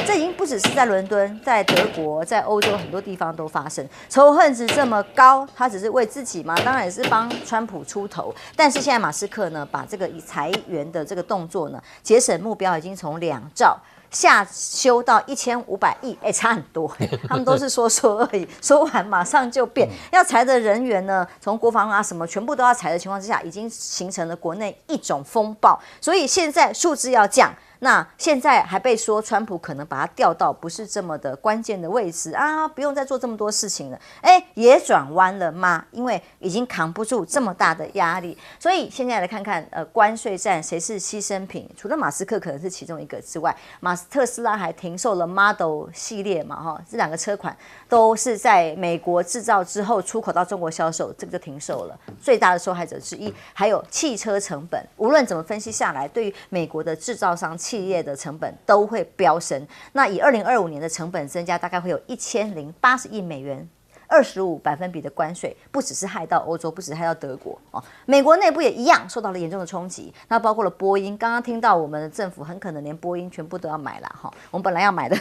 这已经不只是在伦敦，在德国，在欧洲很多地方都发生。仇恨值这么高，他只是为自己吗？当然也是帮川普出头。但是现在马斯克呢，把这个裁员的这个动作呢，节省目标已经从2兆。下修到1500亿，差很多。他们都是说而已，说完马上就变。要裁的人员呢，从国防什么全部都要裁的情况之下，已经形成了国内一种风暴。所以现在数字要降。那现在还被说川普可能把他调到不是这么的关键的位置不用再做这么多事情了。也转弯了吗？因为已经扛不住这么大的压力。所以现在来看看关税战谁是牺牲品？除了马斯克可能是其中一个之外，特斯拉还停售了 Model 系列嘛这2个车款都是在美国制造之后出口到中国销售，这个就停售了。最大的受害者之一，还有汽车成本，无论怎么分析下来，对于美国的制造商企业的成本都会飙升。那以2025年的成本增加，大概会有1080亿美元25%的关税，不只是害到欧洲，不只是害到德国哦，美国内部也一样受到了严重的冲击。那包括了波音，刚刚听到我们的政府很可能连波音全部都要买了哈，我们本来要买的。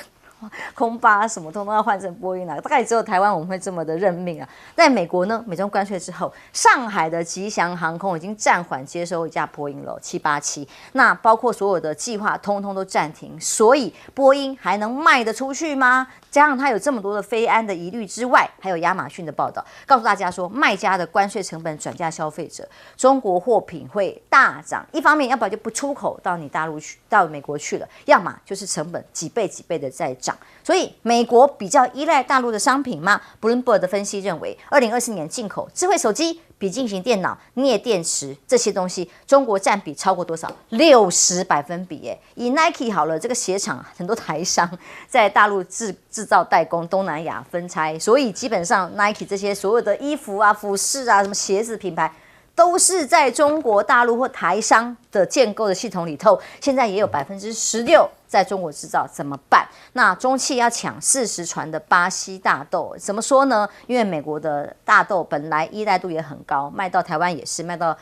空巴什么通通要换成波音了，大概只有台湾我们会这么的认命啊。在美国呢，美中关税之后，上海的吉祥航空已经暂缓接收一架波音了787，那包括所有的计划通通都暂停，所以波音还能卖得出去吗？加上它有这么多的飞安的疑虑之外，还有亚马逊的报道告诉大家说，卖家的关税成本转嫁消费者，中国货品会大涨。一方面，要不然就不出口到你大陆去，到美国去了；要么就是成本几倍几倍的在涨。所以，美国比较依赖大陆的商品吗 ？Bloomberg 的分析认为，2024年进口智慧手机、笔记型电脑、镍电池这些东西，中国占比超过多少？60%耶！以 Nike 好了，这个鞋厂很多台商在大陆制造代工，东南亚分拆，所以基本上 Nike 这些所有的衣服啊、服饰啊、什么鞋子品牌，都是在中国大陆或台商的建构的系统里头。现在也有16%在中国制造，怎么办？那中汽要抢40船的巴西大豆，怎么说呢？因为美国的大豆本来依赖度也很高，卖到台湾也是，卖到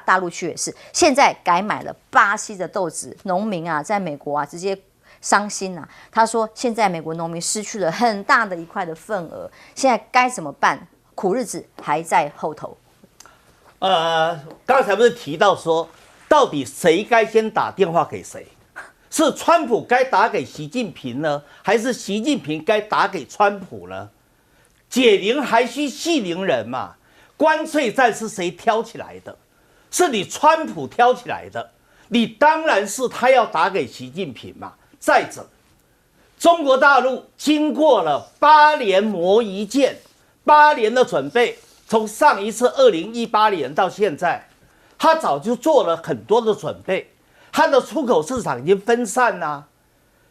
大陆去也是，现在改买了巴西的豆子，农民啊，在美国啊直接伤心啊！他说，现在美国农民失去了很大的一块的份额，现在该怎么办？苦日子还在后头。刚才不是提到说，到底谁该先打电话给谁？是川普该打给习近平呢，还是习近平该打给川普呢？解铃还须系铃人嘛，关税战是谁挑起来的？是你川普挑起来的，你当然是他要打给习近平嘛。再者，中国大陆经过了8年磨一剑，8年的准备，从上一次2018年到现在，他早就做了很多的准备。它的出口市场已经分散啦，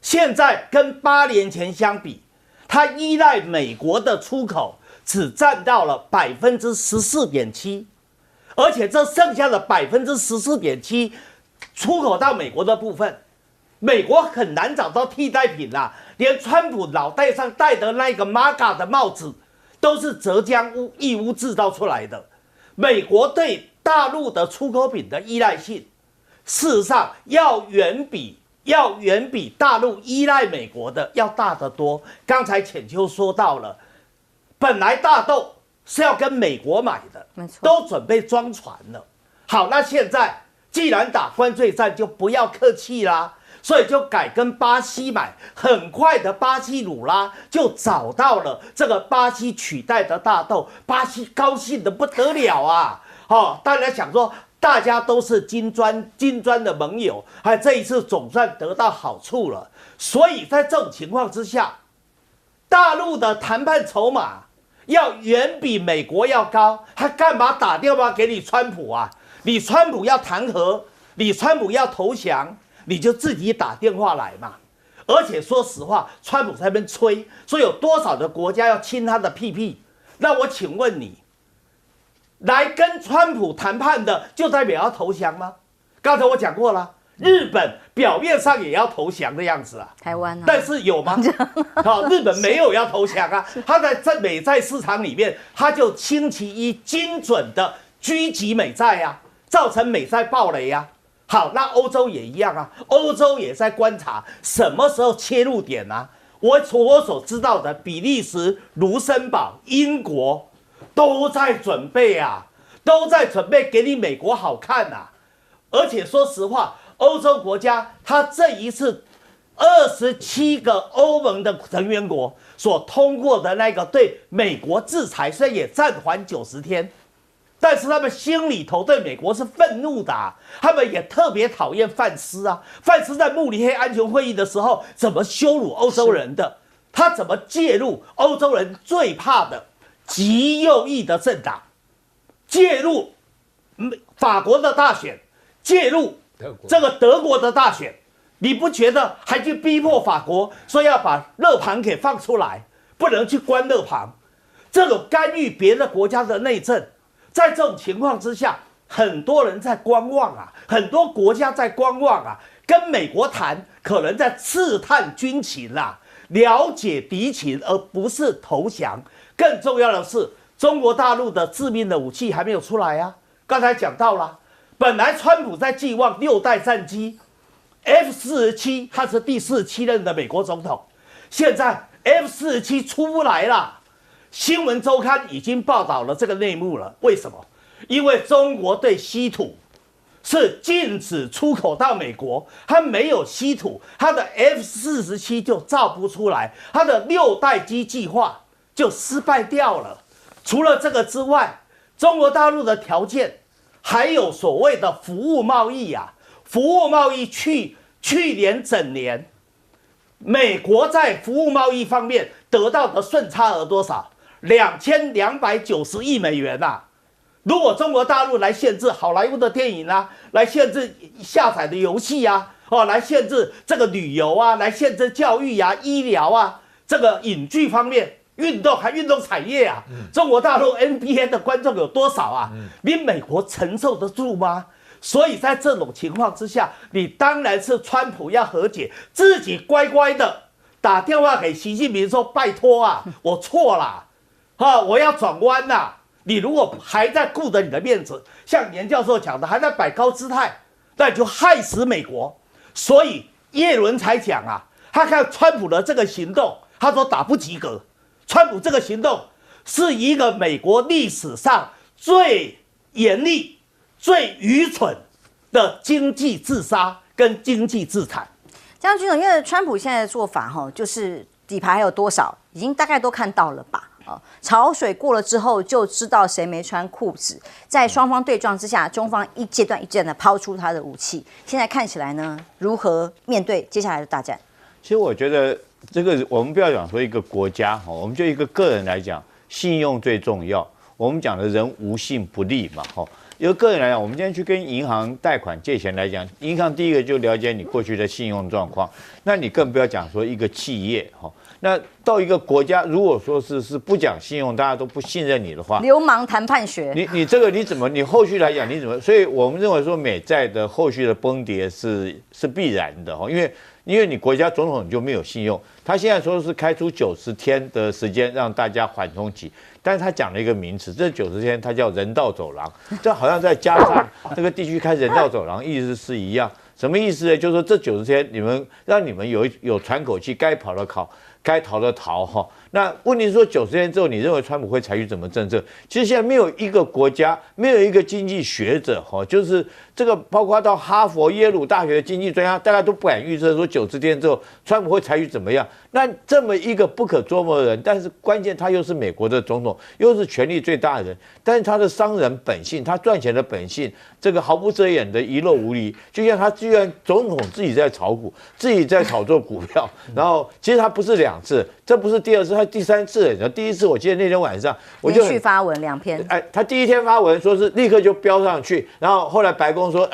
现在跟8年前相比，它依赖美国的出口只占到了14.7%，而且这剩下的14.7%出口到美国的部分，美国很难找到替代品啦，连川普脑袋上戴的那个 MAGA 的帽子都是浙江义乌制造出来的。美国对大陆的出口品的依赖性，事实上要远比大陆依赖美国的要大得多。刚才浅秋说到了，本来大豆是要跟美国买的，都准备装船了。好，那现在既然打关税战，就不要客气啦，所以就改跟巴西买。很快的，巴西鲁拉就找到了这个巴西取代的大豆，巴西高兴得不得了啊！大家想说，大家都是金砖的盟友，这一次总算得到好处了。所以在这种情况之下，大陆的谈判筹码要远比美国要高，他干嘛打电话给你川普啊？你川普要谈和，你川普要投降，你就自己打电话来嘛。而且说实话，川普在那边吹说有多少的国家要亲他的屁屁，那我请问你，来跟川普谈判的就代表要投降吗？刚才我讲过了，日本表面上也要投降的样子啊，台湾啊，但是有吗？日本没有要投降啊，他在美债市场里面，他就星期一精准的狙击美债啊，造成美债暴雷啊。好，那欧洲也一样啊，欧洲也在观察什么时候切入点啊。我所知道的，比利时、卢森堡、英国都在准备啊，都在准备给你美国好看啊。而且说实话，欧洲国家它这一次27个欧盟的成员国所通过的那个对美国制裁，虽然也暂缓90天，但是他们心里头对美国是愤怒的啊，他们也特别讨厌范斯啊。范斯在慕尼黑安全会议的时候怎么羞辱欧洲人的，他怎么介入欧洲人最怕的极右翼的政党，介入法国的大选，介入这个德国的大选，你不觉得还去逼迫法国说要把勒庞给放出来，不能去关勒庞？这种干预别的国家的内政，在这种情况之下，很多人在观望啊，很多国家在观望啊，跟美国谈可能在刺探军情啦，了解敌情，而不是投降。更重要的是，中国大陆的致命的武器还没有出来啊。刚才讲到了，本来川普在寄望6代战机 F-47，他是第47任的美国总统，现在 F-47出不来了。新闻周刊已经报道了这个内幕了，为什么？因为中国对稀土是禁止出口到美国，它没有稀土，它的 F-47就造不出来，它的6代机计划就失败掉了。除了这个之外，中国大陆的条件还有所谓的服务贸易啊，服务贸易去年整年，美国在服务贸易方面得到的顺差额多少？2290亿美元啊！如果中国大陆来限制好莱坞的电影啊，来限制下载的游戏啊，来限制这个旅游啊，来限制教育啊、医疗啊，这个影剧方面、运动产业啊，中国大陆 NBA 的观众有多少啊？你美国承受得住吗？所以在这种情况之下，你当然是川普要和解，自己乖乖的打电话给习近平说：“拜托啊，我错了，我要转弯呐。”你如果还在顾着你的面子，像严教授讲的，还在摆高姿态，那就害死美国。所以叶伦才讲啊，他看川普的这个行动，他说打不及格。川普这个行动是一个美国历史上最严厉、最愚蠢的经济自杀跟经济制裁。将军总，因为川普现在的做法就是底牌还有多少，已经大概都看到了吧？潮水过了之后，就知道谁没穿裤子。在双方对撞之下，中方一阶段一阶段的抛出他的武器。现在看起来呢，如何面对接下来的大战？其实我觉得这个我们不要讲说一个国家哈，我们就一个个人来讲，信用最重要。我们讲的人无信不立嘛哈。一个个人来讲，我们今天去跟银行贷款借钱来讲，银行第一个就了解你过去的信用状况，那你更不要讲说一个企业哈。那到一个国家，如果说是不讲信用，大家都不信任你的话，流氓谈判学，你这个你怎么你后续来讲你怎么？所以我们认为说美债的后续的崩跌是必然的哈，因为你国家总统就没有信用，他现在说是开出90天的时间让大家缓冲期，但是他讲了一个名词，这90天它叫人道走廊，这好像在加上这个地区开人道走廊，意思是一样。什么意思呢？就是说这90天让你们有喘口气，该跑的跑。该逃的逃哈，那问题是说90天之后，你认为川普会采取什么政策？其实现在没有一个国家，没有一个经济学者哈，就是这个包括到哈佛、耶鲁大学的经济专家，大家都不敢预测说90天之后川普会采取怎么样。那这么一个不可捉摸的人，但是关键他又是美国的总统，又是权力最大的人，但是他的商人本性，他赚钱的本性，这个毫不遮掩的一漏无遗。就像他居然总统自己在炒股，自己在炒作股票，然后其实他不是2次，这不是第2次，他第3次了。第1次我记得那天晚上我就连续发文2篇，他第1天发文说是立刻就飙上去，然后后来白宫说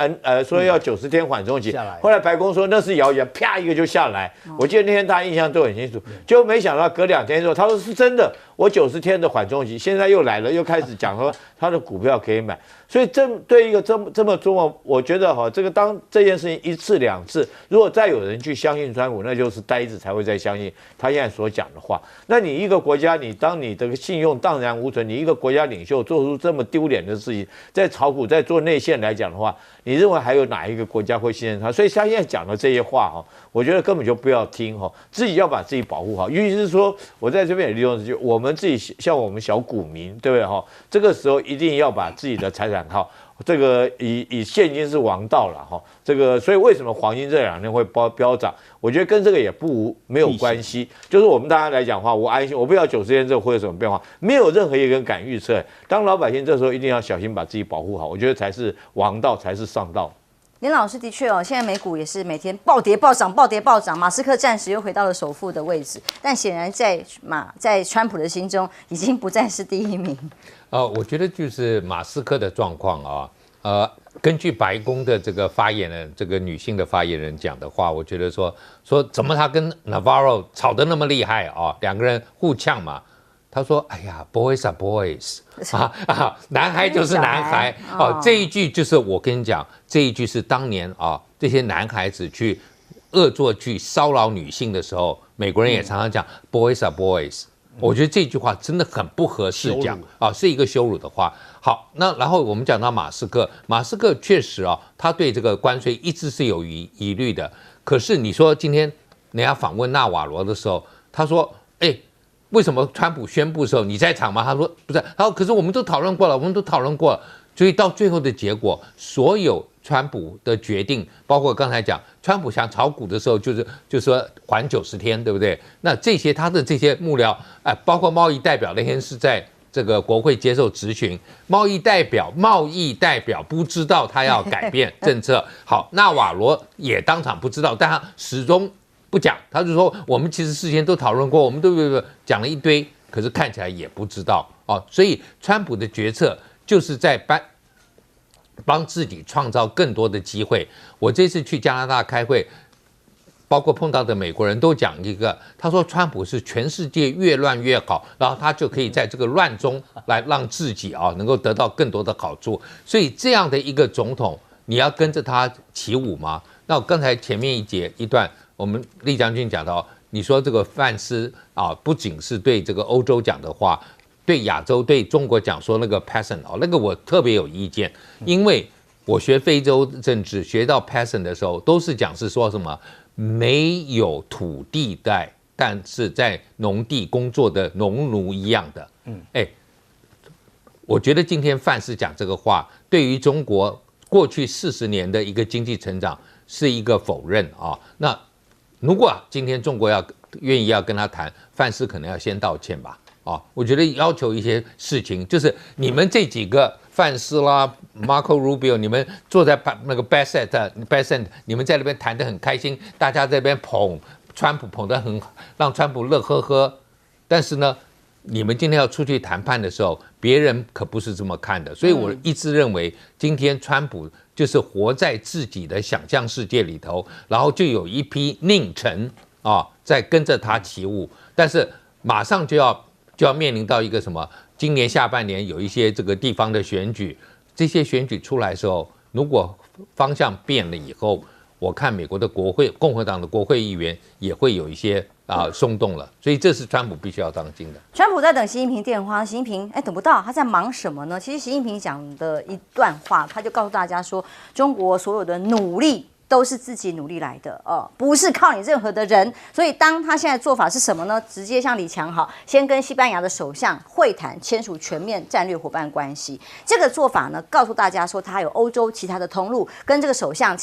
说要90天缓冲期，后来白宫说那是谣言，啪一个就下来。我记得那天大家印象都很清楚，就没想到隔2天之后，他说是真的，我90天的缓冲期，现在又来了，又开始讲说他的股票可以买。所以对一个这么琢磨，我觉得哈，这个当这件事情1次2次，如果再有人去相信川普，那就是呆子才会再相信他现在所讲的话。那你一个国家，当你的信用荡然无存，你一个国家领袖做出这么丢脸的事情，在炒股、在做内线来讲的话，你认为还有哪一个国家会信任他？所以他现在讲的这些话哈，我觉得根本就不要听哈，自己要把自己保护好。尤其是说，我在这边也利用我们自己像我们小股民，对不对哈？这个时候一定要把自己的财产好。这个以现金是王道了哈，这个所以为什么黄金这2年会飙涨？我觉得跟这个也没有关系，就是我们大家来讲的话，我安心，我不知道90天之后会有什么变化，没有任何一个人敢预测。当老百姓这时候一定要小心把自己保护好，我觉得才是王道，才是上道。林老师的确现在美股也是每天暴跌暴涨，暴跌暴涨。马斯克暂时又回到了首富的位置，但显然在川普的心中已经不再是第1名。我觉得就是马斯克的状况啊，根据白宫的这个发言人，这个女性的发言人讲的话，我觉得说怎么他跟 Navarro 吵得那么厉害啊，2个人互呛嘛。他说：“哎呀 ，boys are boys 男孩就是男孩这一句就是我跟你讲，这一句是当年这些男孩子去恶作剧骚扰女性的时候，美国人也常常讲 boys are boys 我觉得这句话真的很不合适讲啊，是一个羞辱的话。好，那然后我们讲到马斯克，马斯克确实啊，他对这个关税一直是有疑虑的。可是你说今天人家访问纳瓦罗的时候，他说：“哎，为什么川普宣布的时候你在场吗？”他说：“不是。”他说：“可是我们都讨论过了，我们都讨论过了。”所以到最后的结果，所有川普的决定，包括刚才讲，川普想炒股的时候，就是说还90天，对不对？那这些他的这些幕僚，包括贸易代表那天是在这个国会接受质询，贸易代表不知道他要改变政策。好，纳瓦罗也当场不知道，但他始终不讲，他就说我们其实事先都讨论过，我们都讲了一堆，可是看起来也不知道哦。所以川普的决策就是在帮自己创造更多的机会。我这次去加拿大开会，包括碰到的美国人都讲一个，他说川普是全世界越乱越好，然后他就可以在这个乱中来让自己能够得到更多的好处。所以这样的一个总统，你要跟着他起舞吗？那我刚才前面一段，我们厉将军讲到，你说这个范斯不仅是对这个欧洲讲的话，对亚洲、对中国讲说那个 peasant 那个我特别有意见，因为我学非洲政治学到 peasant 的时候，都是讲是说什么没有土地带，但是在农地工作的农奴一样的。我觉得今天范斯讲这个话，对于中国过去40年的一个经济成长是一个否认啊。那如果今天中国愿意要跟他谈，范斯可能要先道歉吧。我觉得要求一些事情，就是你们这几个范斯啦、Marco Rubio， 你们坐在那个 Bassett， 你们在那边谈得很开心，大家在那边捧川普，捧得很，让川普乐呵呵。但是呢，你们今天要出去谈判的时候，别人可不是这么看的。所以我一直认为，今天川普就是活在自己的想象世界里头，然后就有一批佞臣在跟着他起舞，但是马上就要面临到一个什么？今年下半年有一些这个地方的选举，这些选举出来的时候，如果方向变了以后，我看美国的国会共和党的国会议员也会有一些松动了，所以这是川普必须要当心的。川普在等习近平电话，习近平等不到，他在忙什么呢？其实习近平讲的一段话，他就告诉大家说，中国所有的努力都是自己努力来的不是靠你任何的人。所以当他现在做法是什么呢？直接像李强先跟西班牙的首相会谈，签署全面战略伙伴关系。这个做法呢，告诉大家说他有欧洲其他的通路，跟这个首相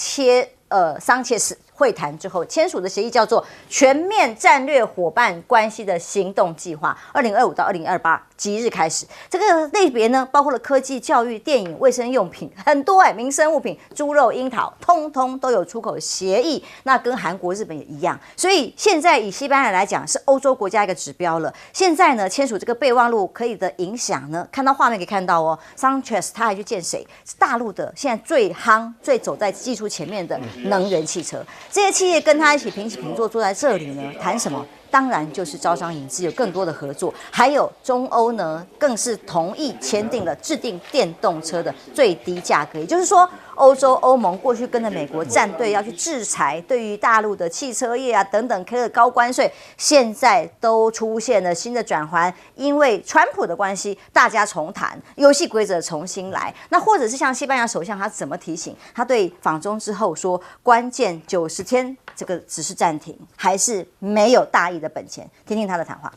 桑切斯会谈之后签署的协议叫做全面战略伙伴关系的行动计划，2025到2028即日开始。这个类别呢，包括了科技、教育、电影、卫生用品，很多民生物品，猪肉、樱桃，通通都有出口协议。那跟韩国、日本也一样。所以现在以西班牙来讲，是欧洲国家一个指标了。现在呢，签署这个备忘录可以的影响呢，看到画面可以看到桑切斯他还去见谁？是大陆的现在最夯、最走在技术前面的能源汽车。这些企业跟他一起平起平坐坐在这里呢，谈什么？当然就是招商引资，有更多的合作。还有中欧呢，更是同意签订了制定电动车的最低价格，也就是说，欧盟过去跟着美国站队要去制裁对于大陆的汽车业等等开了高关税，现在都出现了新的转换，因为川普的关系，大家重谈游戏规则重新来。那或者是像西班牙首相他怎么提醒？他对访中之后说，关键90天这个只是暂停，还是没有大意的本钱。听听他的谈话。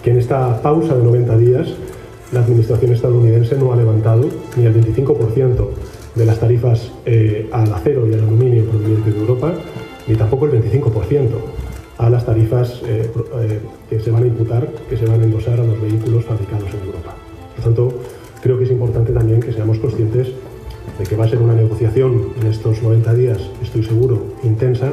Que en esta pausa de 90 días, la administración estadounidense no ha levantado ni el 25% de las tarifas al acero y al aluminio provenientes de Europa, ni tampoco el 25% a las tarifas que se van a imputar, que se van a endosar a los vehículos fabricados en Europa. Por tanto, creo que es importante también que seamos conscientes de que va a ser una negociación en estos 90 días, estoy seguro, intensa.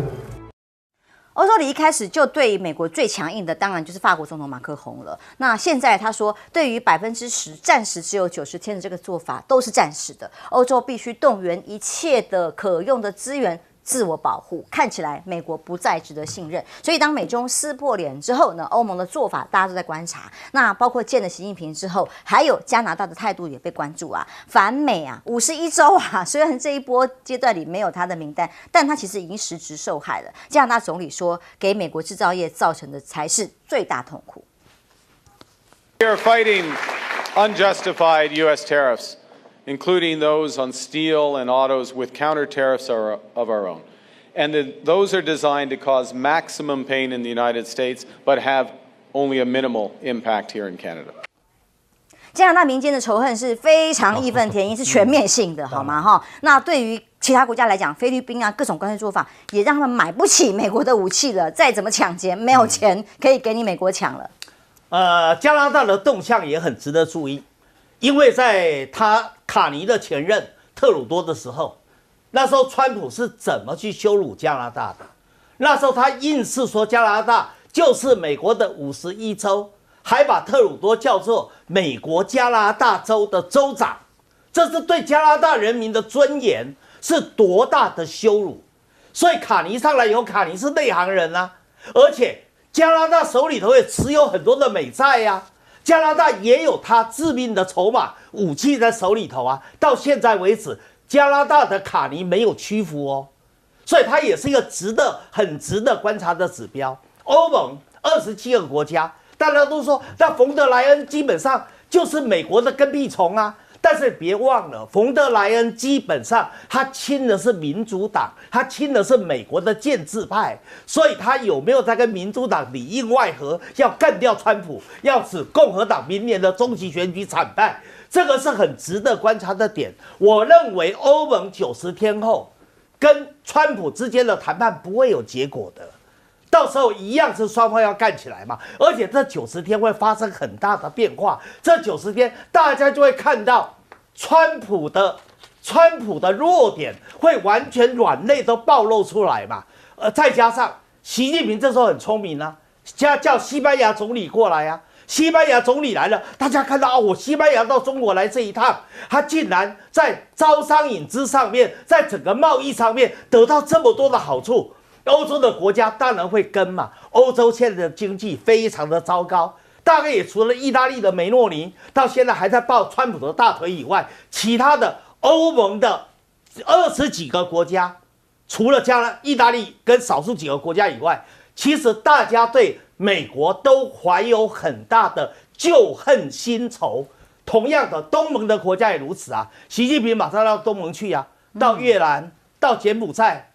欧洲里一开始就对美国最强硬的，当然就是法国总统马克宏了。那现在他说，对于10%暂时只有90天的这个做法，都是暂时的。欧洲必须动员一切的可用的资源，自我保护。看起来美国不再值得信任，所以当美中撕破脸之后呢，欧盟的做法大家都在观察。那包括见了习近平之后，还有加拿大的态度也被关注反美51周虽然这一波阶段里没有他的名单，但他其实已经实质受害了。加拿大总理说，给美国制造业造成的才是最大痛苦。We are fighting unjustified U.S. tariffs, including those on steel and autos with counter tariffs of our own. And those are designed to cause maximum pain in the United States, but have only a minimal impact here in Canada. 加拿大民间的仇恨是非常义愤填膺，是全面性的，好吗？哈，那对于其他国家来讲，菲律宾啊，各种关税做法也让他们买不起美国的武器了。再怎么抢劫，没有钱可以给你美国抢了。加拿大的动向也很值得注意，因为在卡尼的前任特鲁多的时候，那时候川普是怎么去羞辱加拿大的？那时候他硬是说加拿大就是美国的51州。还把特鲁多叫做美国加拿大州的州长，这是对加拿大人民的尊严是多大的羞辱！所以卡尼上来以后，卡尼是内行人啊，而且加拿大手里头也持有很多的美债呀，加拿大也有他致命的筹码武器在手里头啊。到现在为止，加拿大的卡尼没有屈服哦，所以它也是一个很值得观察的指标。欧盟27个国家。大家都说，那冯德莱恩基本上就是美国的跟屁虫啊！但是别忘了，冯德莱恩基本上他亲的是民主党，他亲的是美国的建制派，所以他有没有在跟民主党里应外合，要干掉川普，要使共和党明年的中期选举惨败，这个是很值得观察的点。我认为欧盟90天后跟川普之间的谈判不会有结果的。到时候一样是双方要干起来嘛，而且这90天会发生很大的变化。这90天大家就会看到川普的弱点会完全软肋都暴露出来嘛。再加上习近平这时候很聪明啊，叫西班牙总理过来啊。西班牙总理来了，大家看到我西班牙到中国来这一趟，他竟然在招商引资上面，在整个贸易上面得到这么多的好处。欧洲的国家当然会跟嘛，欧洲现在的经济非常的糟糕，大概也除了意大利的梅诺尼到现在还在抱川普的大腿以外，其他的欧盟的20几个国家，除了意大利跟少数几个国家以外，其实大家对美国都怀有很大的旧恨新仇。同样的，东盟的国家也如此啊，习近平马上到东盟去啊，到越南、到柬埔寨、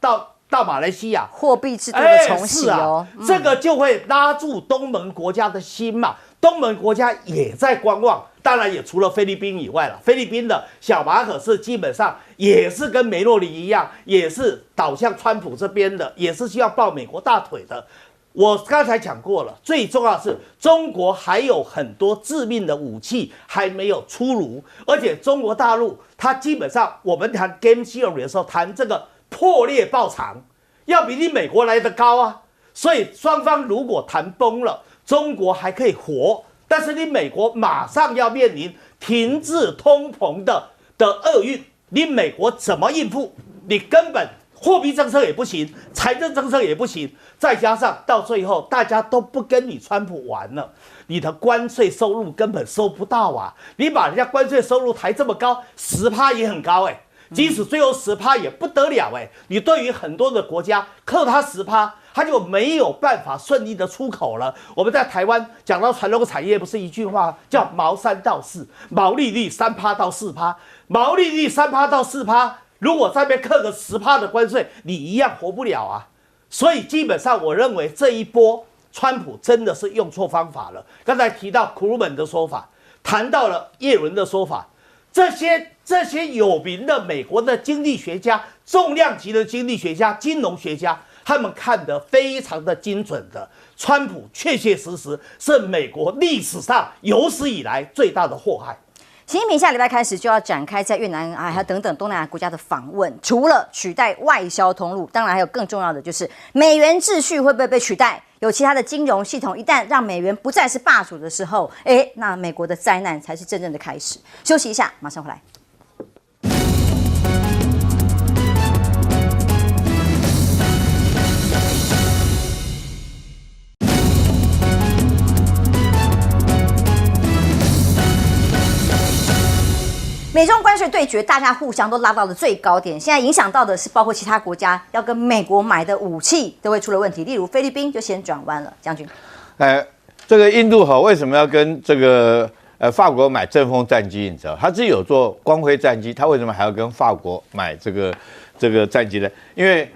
到马来西亚，货币制度的重洗哦，这个就会拉住东盟国家的心嘛。东盟国家也在观望，当然也除了菲律宾以外了。菲律宾的小马可是基本上也是跟梅洛尼一样，也是倒向川普这边的，也是需要抱美国大腿的。我刚才讲过了，最重要的是中国还有很多致命的武器还没有出炉，而且中国大陆它基本上我们谈 Game Theory 的时候谈这个。破裂报偿要比你美国来得高啊，所以双方如果谈崩了，中国还可以活，但是你美国马上要面临停滞通膨的厄运，你美国怎么应付？你根本货币政策也不行，财政政策也不行，再加上到最后大家都不跟你川普玩了，你的关税收入根本收不到啊！你把人家关税收入抬这么高，10%也很高哎。即使最后10%也不得了哎，你对于很多的国家扣它10%，它就没有办法顺利的出口了。我们在台湾讲到传统产业，不是一句话叫毛3到4，毛利率3%到4%，毛利率3%到4%，如果上面扣个10%的关税，你一样活不了啊。所以基本上我认为这一波川普真的是用错方法了。刚才提到库鲁门的说法，谈到了叶伦的说法。这些有名的美国的经济学家、重量级的经济学家、金融学家，他们看得非常的精准的。川普确确实实是美国历史上有史以来最大的祸害。习近平下礼拜开始就要展开在越南还有等等东南亚国家的访问，除了取代外销通路，当然还有更重要的就是美元秩序会不会被取代？有其他的金融系统一旦让美元不再是霸主的时候，那美国的灾难才是真正的开始。休息一下，马上回来。美中关税对决，大家互相都拉到了最高点。现在影响到的是，包括其他国家要跟美国买的武器都会出了问题，例如菲律宾就先转弯了。将军，这个印度为什么要跟这个法国买阵风战机？你知道，他自己有做光辉战机，他为什么还要跟法国买这个战机呢？因为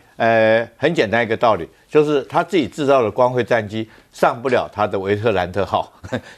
很简单一个道理，就是他自己制造的光辉战机上不了他的维特兰特号，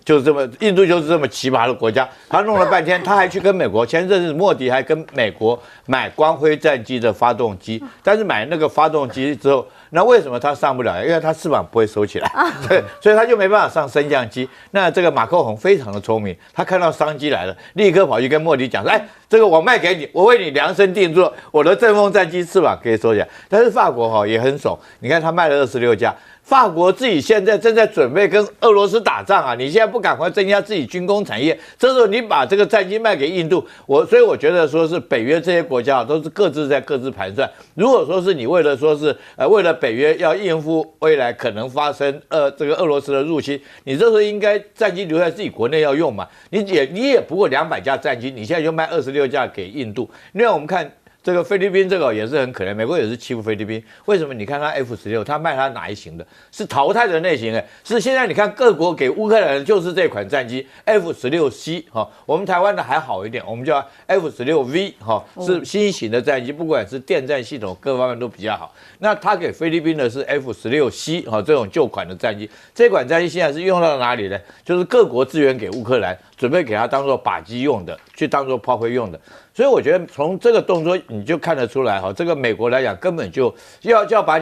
就是这么，印度就是这么奇葩的国家。他弄了半天，他还去跟美国，前阵子莫迪还跟美国买光辉战机的发动机，但是买那个发动机之后，那为什么他上不了？因为他翅膀不会收起来，对，所以他就没办法上升降机。那这个马克宏非常的聪明，他看到商机来了，立刻跑去跟莫迪讲说：“哎，这个我卖给你，我为你量身定做，我的阵风战机翅膀可以收起来。”但是法国也很爽，你看他卖了26架。法国自己现在正在准备跟俄罗斯打仗啊！你现在不赶快增加自己军工产业，这时候你把这个战机卖给印度，所以我觉得说是北约这些国家都是各自在各自盘算。如果说是你为了说是为了北约要应付未来可能发生这个俄罗斯的入侵，你这时候应该战机留在自己国内要用嘛？你也不过200架战机，你现在就卖26架给印度。另外我们看。这个菲律宾这个也是很可怜，美国也是欺负菲律宾。为什么？你看他 F-16，他卖他哪一型的？是淘汰的类型的。是现在你看各国给乌克兰的就是这款战机 F-16C 哈，我们台湾的还好一点，我们叫 F-16V 哈，是新型的战机，不管是电战系统各方面都比较好。那他给菲律宾的是 F-16C 哈，这种旧款的战机。这款战机现在是用到哪里呢？就是各国支援给乌克兰，准备给他当做靶机用的，去当做炮灰用的。所以我觉得从这个动作你就看得出来哈，这个美国来讲根本就要把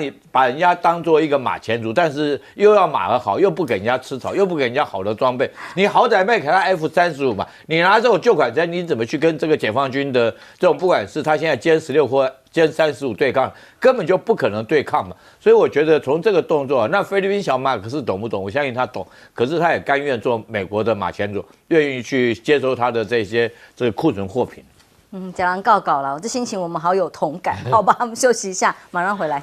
人家当做一个马前卒，但是又要马儿好，又不给人家吃草，又不给人家好的装备。你好歹卖给他 F-35嘛，你拿这种旧款战，你怎么去跟这个解放军的这种不管是他现在歼16或歼35对抗，根本就不可能对抗嘛。所以我觉得从这个动作，那菲律宾小马可是懂不懂？我相信他懂，可是他也甘愿做美国的马前卒，愿意去接收他的这个库存货品。假人告了，我这心情我们好有同感，好吧？我们休息一下，马上回来。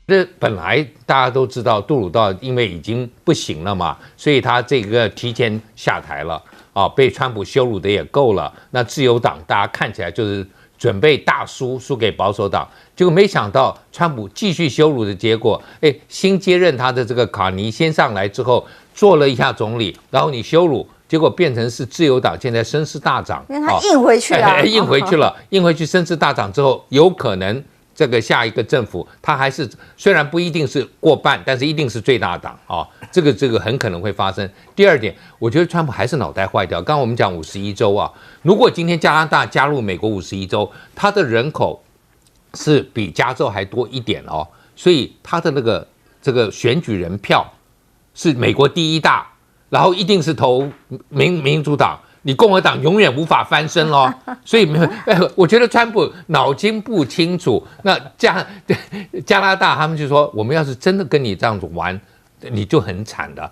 这本来大家都知道，杜鲁道因为已经不行了嘛，所以他这个提前下台了啊，被川普羞辱的也够了。那自由党大家看起来就是准备大输给保守党，结果没想到川普继续羞辱的结果，新接任他的这个卡尼先上来之后做了一下总理，然后你羞辱，结果变成是自由党现在声势大涨，因为他硬回去了，硬回去了，硬回去声势大涨之后，有可能这个下一个政府他还是虽然不一定是过半，但是一定是最大党啊，这个很可能会发生。第二点，我觉得川普还是脑袋坏掉。刚刚我们讲51州啊，如果今天加拿大加入美国51州，它的人口是比加州还多一点哦，所以它的这个选举人票是美国第1大，然后一定是投民主党。你共和党永远无法翻身咯，所以我觉得川普脑筋不清楚。那加拿大他们就说，我们要是真的跟你这样子玩，你就很惨的。